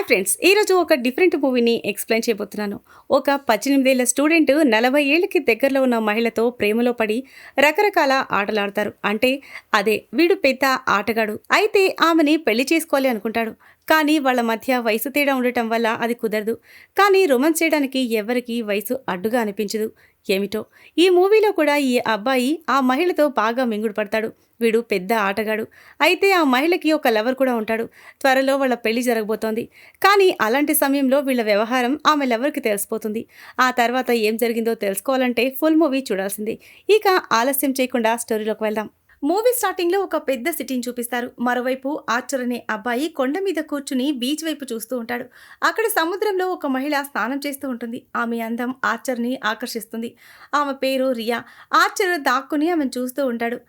Friends, ఈరోజు ఒక different మూవీని ఎక్స్ప్లెయిన్ చేయబోతున్నాను. ఒక 18 ఏళ్ల స్టూడెంట్ 40 ఏళ్ళకి దగ్గరలో ఉన్న మహిళతో ప్రేమలో పడి రకరకాల ఆటలాడతారు. అంటే అదే వీడు పెద్ద ఆటగాడు. అయితే ఆమెని పెళ్లి చేసుకోవాలి అనుకుంటాడు. కానీ వాళ్ళ మధ్య వయసు తేడా ఉండటం వల్ల అది కుదరదు. కానీ రొమాన్స్ చేయడానికి ఎవరికీ వయసు అడ్డుగా అనిపించదు. ఏమిటో ఈ మూవీలో కూడా ఈ అబ్బాయి ఆ మహిళతో బాగా మింగుడు పడతాడు. వీడు పెద్ద ఆటగాడు. అయితే ఆ మహిళకి ఒక లవర్ కూడా ఉంటాడు. త్వరలో వాళ్ళ పెళ్లి జరగబోతోంది. కానీ అలాంటి సమయంలో వీళ్ళ వ్యవహారం ఆమె లవర్కి తెలిసిపోతుంది. ఆ తర్వాత ఏం జరిగిందో తెలుసుకోవాలంటే ఫుల్ మూవీ చూడాల్సిందే. ఇక ఆలస్యం చేయకుండా స్టోరీలోకి వెళ్దాం. మూవీ స్టార్టింగ్లో ఒక పెద్ద సిటీని చూపిస్తారు. మరోవైపు ఆర్చర్ అనే అబ్బాయి కొండ మీద కూర్చుని బీచ్ వైపు చూస్తూ ఉంటాడు. అక్కడ సముద్రంలో ఒక మహిళ స్నానం చేస్తూ ఉంటుంది. ఆమె అందం ఆర్చర్ని ఆకర్షిస్తుంది. ఆమె పేరు రియా. ఆర్చర్ దాక్కుని ఆమెను చూస్తూ ఉంటాడు.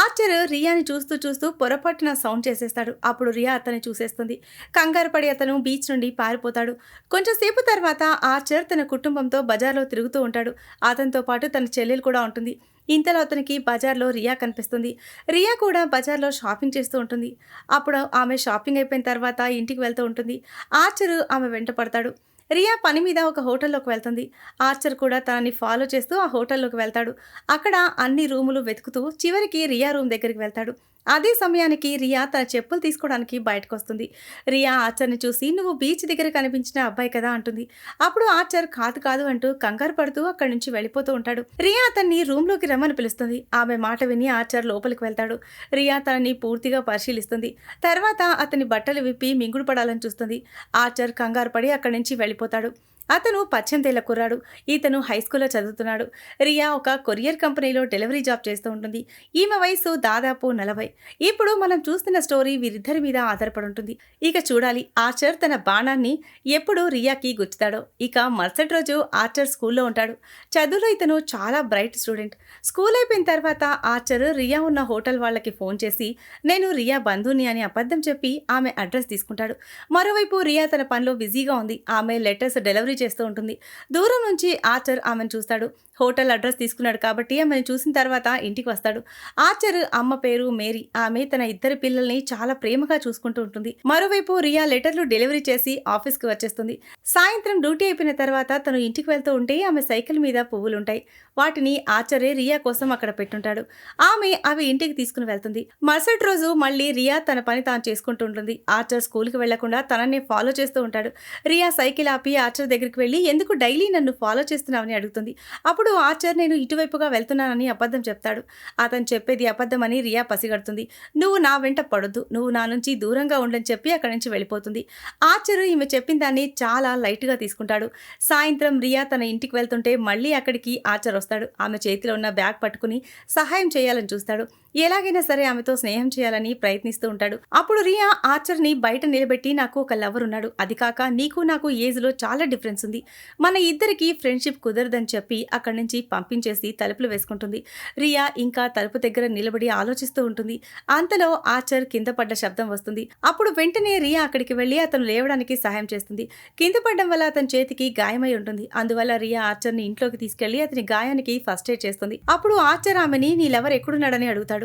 ఆర్చర్ రియాని చూస్తూ చూస్తూ పొరపాటున సౌండ్ చేసేస్తాడు. అప్పుడు రియా అతన్ని చూసేస్తుంది. కంగారు పడి అతను బీచ్ నుండి పారిపోతాడు. కొంచెంసేపు తర్వాత ఆర్చర్ తన కుటుంబంతో బజార్లో తిరుగుతూ ఉంటాడు. అతనితో పాటు తన చెల్లెలు కూడా ఉంటుంది. ఇంతలో అతనికి బజార్లో రియా కనిపిస్తుంది. రియా కూడా బజార్లో షాపింగ్ చేస్తూ ఉంటుంది. అప్పుడు ఆమె షాపింగ్ అయిపోయిన తర్వాత ఇంటికి వెళ్తూ ఉంటుంది. ఆర్చర్ ఆమె వెంట పడతాడు. రియా పని మీద ఒక హోటల్లోకి వెళ్తుంది. ఆర్చర్ కూడా తనని ఫాలో చేస్తూ ఆ హోటల్లోకి వెళ్తాడు. అక్కడ అన్ని రూములు వెతుకుతూ చివరికి రియా రూమ్ దగ్గరికి వెళ్తాడు. అదే సమయానికి రియా తన చెప్పులు తీసుకోవడానికి బయటకు వస్తుంది. రియా ఆర్చర్ని చూసి నువ్వు బీచ్ దగ్గర కనిపించిన అబ్బాయి కదా అంటుంది. అప్పుడు ఆర్చర్ కాదు కాదు అంటూ కంగారు పడుతూ అక్కడి నుంచి వెళ్ళిపోతూ ఉంటాడు. రియా అతన్ని రూమ్లోకి రమ్మని పిలుస్తుంది. ఆమె మాట విని ఆర్చర్ లోపలికి వెళ్తాడు. రియా తనని పూర్తిగా పరిశీలిస్తుంది. తర్వాత అతని బట్టలు విప్పి మింగుడు పడాలని చూస్తుంది. ఆర్చర్ కంగారు పడి అక్కడి నుంచి వెళ్ళిపోతాడు. అతను 18 ఏళ్ల కుర్రాడు. ఇతను హై స్కూల్లో చదువుతున్నాడు. రియా ఒక కొరియర్ కంపెనీలో డెలివరీ జాబ్ చేస్తూ ఉంటుంది. ఈమె వయసు దాదాపు 40. ఇప్పుడు మనం చూస్తున్న స్టోరీ వీరిద్దరి మీద ఆధారపడి ఉంటుంది. ఇక చూడాలి ఆర్చర్ తన బాణాన్ని ఎప్పుడు రియాకి గుచ్చుతాడో. ఇక మరుసటి రోజు ఆర్చర్ స్కూల్లో ఉంటాడు. చదువులో ఇతను చాలా బ్రైట్ స్టూడెంట్. స్కూల్ అయిపోయిన తర్వాత ఆర్చర్ రియా ఉన్న హోటల్ వాళ్ళకి ఫోన్ చేసి నేను రియా బంధుని అని అబద్ధం చెప్పి ఆమె అడ్రస్ తీసుకుంటాడు. మరోవైపు రియా తన పనిలో బిజీగా ఉంది. ఆమె లెటర్స్ డెలివరీ చేస్తూ ఉంటుంది. దూరం నుంచి ఆర్చర్ ఆమెను చూస్తాడు. హోటల్ అడ్రస్ తీసుకున్నాడు కాబట్టి ఆమెను చూసిన తర్వాత ఇంటికి వస్తాడు. ఆర్చర్ అమ్మ పేరు మేరీ. ఆమె తన ఇద్దరు పిల్లల్ని చాలా ప్రేమగా చూసుకుంటూ ఉంటుంది. మరోవైపు రియా లెటర్లు డెలివరీ చేసి ఆఫీస్కి వచ్చేస్తుంది. సాయంత్రం డ్యూటీ అయిపోయిన తర్వాత తను ఇంటికి వెళ్తూ ఉంటే ఆమె సైకిల్ మీద పువ్వులుంటాయి. వాటిని ఆర్చరే రియా కోసం అక్కడ పెట్టుంటాడు. ఆమె అవి ఇంటికి తీసుకుని వెళ్తుంది. మరుసటి రోజు మళ్ళీ రియా తన పని తాను చేసుకుంటూ ఉంటుంది. ఆర్చర్ స్కూల్కి వెళ్లకుండా తనని ఫాలో చేస్తూ ఉంటాడు. రియా సైకిల్ ఆపి ఆర్చర్ దగ్గరికి వెళ్ళి ఎందుకు డైలీ నన్ను ఫాలో చేస్తున్నావని అడుగుతుంది. అప్పుడు ఆర్చర్ నేను ఇటువైపుగా వెళ్తున్నానని అబద్ధం చెప్తాడు. అతను చెప్పేది అబద్ధమని రియా పసిగడుతుంది. నువ్వు నా వెంట పడొద్దు, నువ్వు నా నుంచి దూరంగా ఉండని చెప్పి అక్కడి నుంచి వెళ్ళిపోతుంది. ఆర్చర్ ఈమె చెప్పిన దాన్ని చాలా లైట్గా తీసుకుంటాడు. సాయంత్రం రియా తన ఇంటికి వెళ్తుంటే మళ్ళీ అక్కడికి ఆర్చర్ వస్తాడు. ఆమె చేతిలో ఉన్న బ్యాగ్ పట్టుకుని సహాయం చేయాలని చూస్తాడు. ఎలాగైనా సరే ఆమెతో స్నేహం చేయాలని ప్రయత్నిస్తూ ఉంటాడు. అప్పుడు రియా ఆర్చర్ని బయట నిలబెట్టి నాకు ఒక లవర్ ఉన్నాడు, అది కాక నీకు నాకు ఏజ్లో చాలా డిఫరెన్స్ ఉంది, మన ఇద్దరికి ఫ్రెండ్షిప్ కుదరదని చెప్పి అక్కడి నుంచి పంపించేసి తలుపులు వేసుకుంటుంది. రియా ఇంకా తలుపు దగ్గర నిలబడి ఆలోచిస్తూ ఉంటుంది. అంతలో ఆర్చర్ కింద పడ్డ శబ్దం వస్తుంది. అప్పుడు వెంటనే రియా అక్కడికి వెళ్ళి అతను లేవడానికి సహాయం చేస్తుంది. కింద పడడం వల్ల అతని చేతికి గాయమై ఉంటుంది. అందువల్ల రియా ఆర్చర్ని ఇంట్లోకి తీసుకెళ్లి అతని గాయానికి ఫస్ట్ ఎయిడ్ చేస్తుంది. అప్పుడు ఆర్చర్ ఆమెని నీ లవర్ ఎక్కడున్నాడని అడుగుతాడు.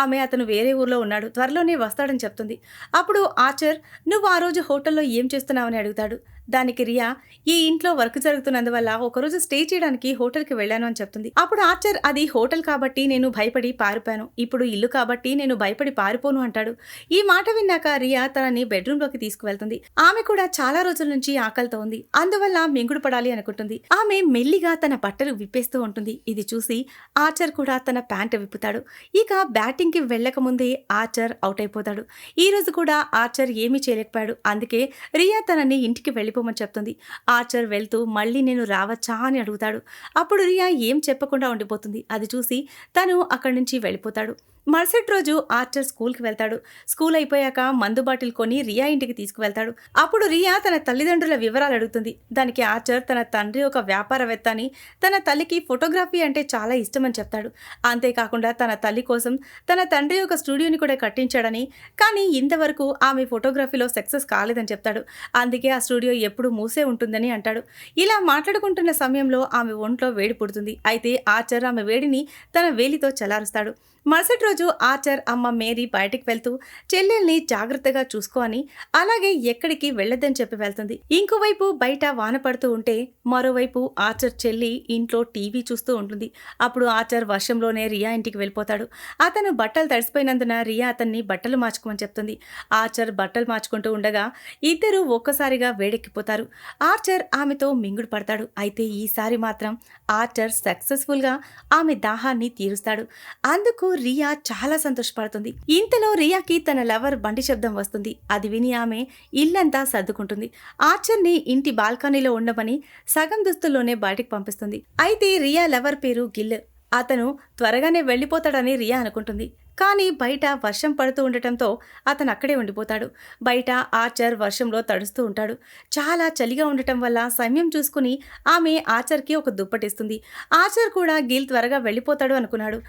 ఆమె అతను వేరే ఊర్లో ఉన్నాడు, త్వరలోనే వస్తాడని చెప్తుంది. అప్పుడు ఆర్చర్ నువ్వు ఆ రోజు హోటల్లో ఏం చేస్తున్నావని అడుగుతాడు. దానికి రియా ఈ ఇంట్లో వర్క్ జరుగుతున్నందువల్ల ఒకరోజు స్టే చేయడానికి హోటల్కి వెళ్ళాను అని చెప్తుంది. అప్పుడు ఆర్చర్ అది హోటల్ కాబట్టి నేను భయపడి పారిపోయాను, ఇప్పుడు ఇల్లు కాబట్టి నేను భయపడి పారిపోను అంటాడు. ఈ మాట విన్నాక రియా తనని బెడ్రూమ్లోకి తీసుకువెళ్తుంది. ఆమె కూడా చాలా రోజుల నుంచి ఆకలితో ఉంది. అందువల్ల మింగుడు పడాలి అనుకుంటుంది. ఆమె మెల్లిగా తన బట్టలు విప్పేస్తూ ఉంటుంది. ఇది చూసి ఆర్చర్ కూడా తన ప్యాంట్ విప్పుతాడు. ఇక బ్యాటింగ్కి వెళ్ళక ముందే ఆర్చర్ అవుట్ అయిపోతాడు. ఈ రోజు కూడా ఆర్చర్ ఏమీ చేయలేకపోయాడు. అందుకే రియా తనని ఇంటికి వెళ్ళిపోమని చెప్తుంది. ఆర్చర్ వెళ్తూ మళ్ళీ నేను రావచ్చా అని అడుగుతాడు. అప్పుడు రియా ఏం చెప్పకుండా ఉండిపోతుంది. అది చూసి తను అక్కడి నుంచి వెళ్ళిపోతాడు. మరుసటి రోజు ఆర్చర్ స్కూల్కి వెళ్తాడు. స్కూల్ అయిపోయాక మందు బాటిల్ కొని రియా ఇంటికి తీసుకువెళ్తాడు. అప్పుడు రియా తన తల్లిదండ్రుల వివరాలు అడుగుతుంది. దానికి ఆర్చర్ తన తండ్రి ఒక వ్యాపారవేత్త అని, తన తల్లికి ఫోటోగ్రఫీ అంటే చాలా ఇష్టమని చెప్తాడు. అంతేకాకుండా తన తల్లి కోసం తన తండ్రి ఒక స్టూడియోని కూడా కట్టించాడని, కానీ ఇంతవరకు ఆమె ఫోటోగ్రఫీలో సక్సెస్ కాలేదని చెప్తాడు. అందుకే ఆ స్టూడియో ఎప్పుడు మూసే ఉంటుందని అంటాడు. ఇలా మాట్లాడుకుంటున్న సమయంలో ఆమె ఒంట్లో వేడి పుడుతుంది. అయితే ఆర్చర్ ఆమె వేడిని తన వేలితో చలారుస్తాడు. మరుసటి రోజు ఆర్చర్ అమ్మ మేరీ బయటికి వెళ్తూ చెల్లెల్ని జాగ్రత్తగా చూసుకో అని, అలాగే ఎక్కడికి వెళ్ళొద్దని చెప్పి వెళ్తుంది. ఇంకోవైపు బయట వాన పడుతూ ఉంటే మరోవైపు ఆర్చర్ చెల్లి ఇంట్లో టీవీ చూస్తూ ఉంటుంది. అప్పుడు ఆర్చర్ వర్షంలోనే రియా ఇంటికి వెళ్ళిపోతాడు. అతను బట్టలు తడిసిపోయినందున రియా అతన్ని బట్టలు మార్చుకోమని చెప్తుంది. ఆర్చర్ బట్టలు మార్చుకుంటూ ఉండగా ఇద్దరు ఒక్కసారిగా వేడెక్కిపోతారు. ఆర్చర్ ఆమెతో మింగుడు పడతాడు. అయితే ఈసారి మాత్రం ఆర్చర్ సక్సెస్ఫుల్గా ఆమె దాహాన్ని తీరుస్తాడు. అందుకు రియా చాలా సంతోషపడుతుంది. ఇంతలో రియాకి తన లవర్ బండి శబ్దం వస్తుంది. అది విని ఆమె ఇల్లంతా సర్దుకుంటుంది. ఆర్చర్ని ఇంటి బాల్కనీలో ఉండమని సగం దుస్తుల్లోనే బయటికి పంపిస్తుంది. అయితే రియా లవర్ పేరు గిల్. అతను త్వరగానే వెళ్ళిపోతాడని రియా అనుకుంటుంది. కానీ బయట వర్షం పడుతూ ఉండటంతో అతను అక్కడే ఉండిపోతాడు. బయట ఆర్చర్ వర్షంలో తడుస్తూ ఉంటాడు. చాలా చలిగా ఉండటం వల్ల సమయం చూసుకుని ఆమె ఆర్చర్కి ఒక దుప్పటిస్తుంది. ఆర్చర్ కూడా గిల్ త్వరగా వెళ్ళిపోతాడు అనుకున్నాడు.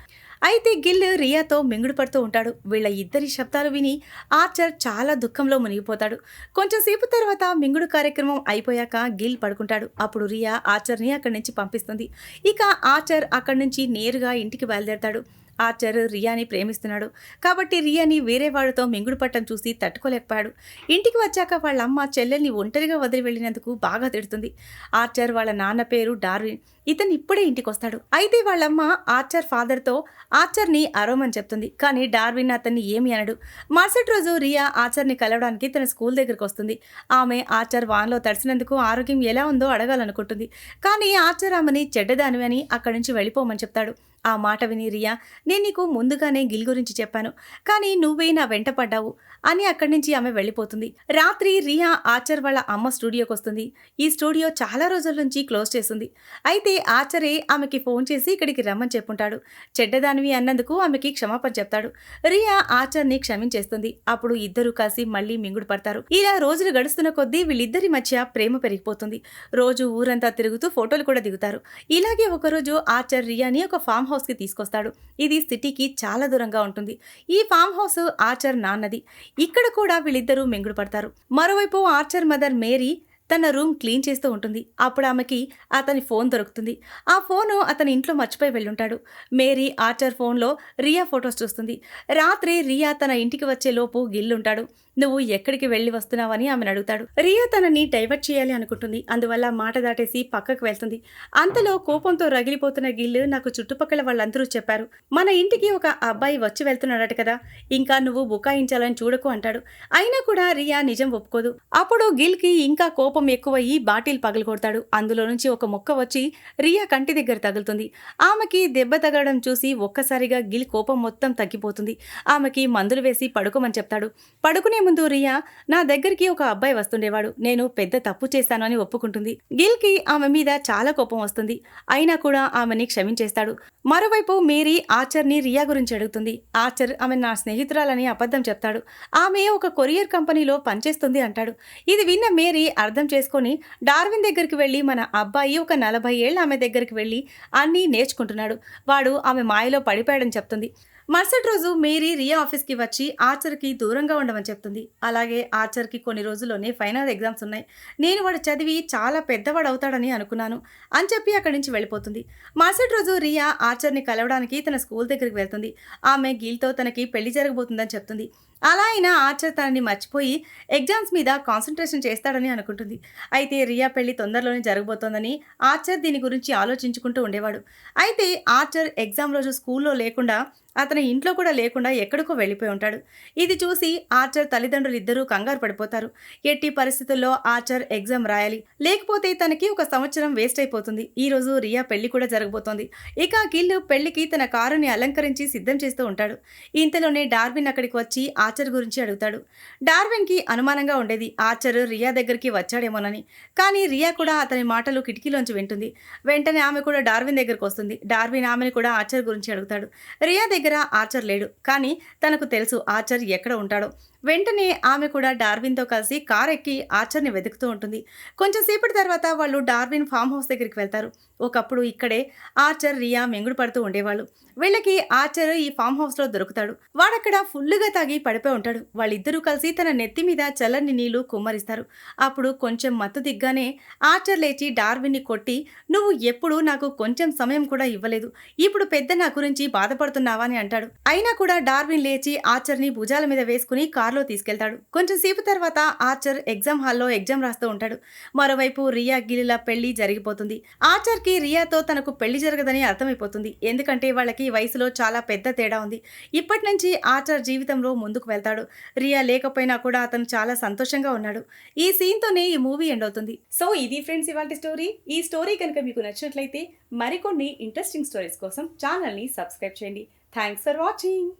అయితే గిల్ రియాతో మింగుడు పడుతూ ఉంటాడు. వీళ్ళ ఇద్దరి శబ్దాలు విని ఆర్చర్ చాలా దుఃఖంలో మునిగిపోతాడు. కొంచెంసేపు తర్వాత మింగుడు కార్యక్రమం అయిపోయాక గిల్ పడుకుంటాడు. అప్పుడు రియా ఆర్చర్ని అక్కడి నుంచి పంపిస్తుంది. ఇక ఆర్చర్ అక్కడి నుంచి నేరుగా ఇంటికి బయలుదేరతాడు. ఆర్చర్ రియాని ప్రేమిస్తున్నాడు కాబట్టి రియాని వేరే వాడితో మింగుడు పట్టం చూసి తట్టుకోలేకపోయాడు. ఇంటికి వచ్చాక వాళ్ళ అమ్మ చెల్లెల్ని ఒంటరిగా వదిలి వెళ్ళినందుకు బాగా తిడుతుంది. ఆర్చర్ వాళ్ళ నాన్న పేరు డార్విన్. ఇతను ఇప్పుడే ఇంటికి వస్తాడు. అయితే వాళ్ళమ్మ ఆర్చర్ ఫాదర్తో ఆర్చర్ని అరవమని చెప్తుంది. కానీ డార్విన్ అతన్ని ఏమి అనడు. మరుసటి రోజు రియా ఆర్చర్ని కలవడానికి తన స్కూల్ దగ్గరికి వస్తుంది. ఆమె ఆర్చర్ వాన్లో తడిసినందుకు ఆరోగ్యం ఎలా ఉందో అడగాలనుకుంటుంది. కానీ ఆర్చర్ ఆమెని చెడ్డదానివి అని అక్కడి నుంచి వెళ్ళిపోమని చెప్తాడు. ఆ మాట విని రియా, నేను నీకు ముందుగానే గిల్ గురించి చెప్పాను, కానీ నువ్వే నా వెంట పడ్డావు అని అక్కడి నుంచి ఆమె వెళ్ళిపోతుంది. రాత్రి రియా ఆర్చర్ వాళ్ళ అమ్మ స్టూడియోకి వస్తుంది. ఈ స్టూడియో చాలా రోజుల నుంచి క్లోజ్ చేస్తుంది. అయితే ఆర్చరే ఆమెకి ఫోన్ చేసి ఇక్కడికి రమ్మని చెప్పుంటాడు. చెడ్డదానివి అన్నందుకు ఆమెకి క్షమాపణ చెప్తాడు. రియా ఆర్చర్ని క్షమించేస్తుంది. అప్పుడు ఇద్దరు కలిసి మళ్ళీ మింగుడు పడతారు. ఇలా రోజులు గడుస్తున్న కొద్దీ వీళ్ళిద్దరి మధ్య ప్రేమ పెరిగిపోతుంది. రోజు ఊరంతా తిరుగుతూ ఫోటోలు కూడా దిగుతారు. ఇలాగే ఒకరోజు ఆర్చర్ రియాని ఒక ఫామ్ హౌస్కి తీసుకొస్తాడు. ఇది సిటీకి చాలా దూరంగా ఉంటుంది. ఈ ఫామ్ హౌస్ ఆర్చర్ నాన్నది. ఇక్కడ కూడా వీళ్ళిద్దరూ మింగుడు పడతారు. మరోవైపు ఆర్చర్ మదర్ మేరీ తన రూమ్ క్లీన్ చేస్తూ ఉంటుంది. అప్పుడు ఆమెకి అతని ఫోన్ దొరుకుతుంది. ఆ ఫోను అతని ఇంట్లో మర్చిపోయి వెళ్ళుంటాడు. మేరీ ఆర్చర్ ఫోన్లో రియా ఫొటోస్ చూస్తుంది. రాత్రి రియా తన ఇంటికి వచ్చే లోపు గిల్లుంటాడు. నువ్వు ఎక్కడికి వెళ్ళి వస్తున్నావని ఆమెను అడుగుతాడు. రియా తనని డైవర్ట్ చేయాలి అనుకుంటుంది. అందువల్ల మాట దాటేసి పక్కకు వెళ్తుంది. అంతలో కోపంతో రగిలిపోతున్న గిల్లు, నాకు చుట్టుపక్కల వాళ్ళందరూ చెప్పారు, మన ఇంటికి ఒక అబ్బాయి వచ్చి వెళ్తున్నాడట కదా, ఇంకా నువ్వు బుకాయించాలని చూడకు అంటాడు. అయినా కూడా రియా నిజం ఒప్పుకోదు. అప్పుడు గిల్కి ఇంకా కోపం ఎక్కువయ్యి బాటిల్ పగలగొడతాడు. అందులో నుంచి ఒక మొక్క వచ్చి రియా కంటి దగ్గర తగులుతుంది. ఆమెకి దెబ్బ తగలడం చూసి ఒక్కసారిగా గిల్ కోపం మొత్తం తగ్గిపోతుంది. ఆమెకి మందులు వేసి పడుకోమని చెప్తాడు. పడుకునే ముందు రియా, నా దగ్గరికి ఒక అబ్బాయి వస్తుండేవాడు, నేను పెద్ద తప్పు చేశాను అని ఒప్పుకుంటుంది. గిల్కి ఆమె మీద చాలా కోపం వస్తుంది. అయినా కూడా ఆమెని క్షమించేస్తాడు. మరోవైపు మేరీ ఆర్చర్ని రియా గురించి అడుగుతుంది. ఆర్చర్ ఆమె నా స్నేహితురాలని అబద్ధం చెప్తాడు. ఆమె ఒక కొరియర్ కంపెనీలో పనిచేస్తుంది అంటాడు. ఇది విన్న మేరీ అర్థం చేసుకొని డార్విన్ దగ్గరికి వెళ్ళి, మన అబ్బాయి ఒక 40 ఏళ్ళ ఆమె దగ్గరికి వెళ్ళి అన్నీ నేర్చుకుంటున్నాడు, వాడు ఆమె మాయలో పడిపోయాడని చెప్తుంది. మరుసటి రోజు మేరీ రియా ఆఫీస్కి వచ్చి ఆర్చర్కి దూరంగా ఉండమని చెప్తుంది. అలాగే ఆర్చర్కి కొన్ని రోజుల్లోనే ఫైనల్ ఎగ్జామ్స్ ఉన్నాయి, నేను వాడు చదివి చాలా పెద్దవాడు అవుతాడని అనుకున్నాను అని చెప్పి అక్కడి నుంచి వెళ్ళిపోతుంది. మరుసటి రోజు రియా ఆర్చర్ని కలవడానికి తన స్కూల్ దగ్గరికి వెళ్తుంది. ఆమె గిల్తో తనకి పెళ్లి జరగబోతుందని చెప్తుంది. అలా అయినా ఆర్చర్ తనని మర్చిపోయి ఎగ్జామ్స్ మీద కాన్సన్ట్రేషన్ చేస్తాడని అనుకుంటుంది. అయితే రియా పెళ్లి తొందరలోనే జరగబోతోందని ఆర్చర్ దీని గురించి ఆలోచించుకుంటూ ఉండేవాడు. అయితే ఆర్చర్ ఎగ్జామ్ రోజు స్కూల్లో లేకుండా, అతని ఇంట్లో కూడా లేకుండా ఎక్కడికో వెళ్ళిపోయి ఉంటాడు. ఇది చూసి ఆర్చర్ తల్లిదండ్రులు ఇద్దరూ కంగారు పడిపోతారు. ఎట్టి పరిస్థితుల్లో ఆర్చర్ ఎగ్జామ్ రాయాలి, లేకపోతే తనకి ఒక సంవత్సరం వేస్ట్ అయిపోతుంది. ఈ రోజు రియా పెళ్లి కూడా జరగబోతోంది. ఇక గిల్ పెళ్లికి తన కారుని అలంకరించి సిద్ధం చేస్తూ ఉంటాడు. ఇంతలోనే డార్విన్ అక్కడికి వచ్చి ఆర్చర్ గురించి అడుగుతాడు. డార్విన్కి అనుమానంగా ఉండేది ఆర్చర్ రియా దగ్గరికి వచ్చాడేమోనని. కానీ రియా కూడా అతని మాటలు కిటికీలోంచి వింటుంది. వెంటనే ఆమె కూడా డార్విన్ దగ్గరకు వస్తుంది. డార్విన్ ఆమెను కూడా ఆర్చర్ గురించి అడుగుతాడు. రియా దగ్గర ఆర్చర్ లేడు, కానీ తనకు తెలుసు ఆర్చర్ ఎక్కడ ఉంటాడో. వెంటనే ఆమె కూడా డార్విన్తో కలిసి కార్ ఎక్కి ఆర్చర్ని వెతుకుతూ ఉంటుంది. కొంచెం సేపటి తర్వాత వాళ్ళు డార్విన్ ఫామ్ హౌస్ దగ్గరికి వెళ్తారు. ఒకప్పుడు ఇక్కడే ఆర్చర్, రియా మెంగుడు పడుతూ ఉండేవాళ్ళు. వీళ్ళకి ఆర్చర్ ఈ ఫామ్ హౌస్లో దొరుకుతాడు. వాడక్కడ ఫుల్లుగా తాగి పడిపోయి ఉంటాడు. వాళ్ళిద్దరూ కలిసి తన నెత్తి మీద చల్లని నీళ్లు కుమ్మరిస్తారు. అప్పుడు కొంచెం మత్తు దిగ్గానే ఆర్చర్ లేచి డార్విన్ని కొట్టి, నువ్వు ఎప్పుడు నాకు కొంచెం సమయం కూడా ఇవ్వలేదు, ఇప్పుడు పెద్ద నా గురించి బాధపడుతున్నావా అని అంటాడు. అయినా కూడా డార్విన్ లేచి ఆర్చర్ని భుజాల మీద వేసుకుని కారులో తీసుకెళ్తాడు. కొంచెం సేపు తర్వాత ఆర్చర్ ఎగ్జామ్ హాల్లో ఎగ్జామ్ రాస్తూ ఉంటాడు. మరోవైపు రియా గిలిల పెళ్లి జరిగిపోతుంది. ఆర్చర్కి రియాతో తనకు పెళ్లి జరగదని అర్థమైపోతుంది. ఎందుకంటే వాళ్ళకి వయసులో చాలా పెద్ద తేడా ఉంది. ఇప్పటి నుంచి ఆర్చర్ జీవితంలో ముందుకు వెళ్తాడు. రియా లేకపోయినా కూడా అతను చాలా సంతోషంగా ఉన్నాడు. ఈ సీన్తోనే ఈ మూవీ ఎండ్ అవుతుంది. సో ఇది ఫ్రెండ్స్ ఇవాల్టి స్టోరీ. ఈ స్టోరీ కనుక మీకు నచ్చినట్లయితే మరికొన్ని ఇంట్రెస్టింగ్ స్టోరీస్ కోసం ఛానల్ని సబ్స్క్రైబ్ చేయండి. Thanks for watching.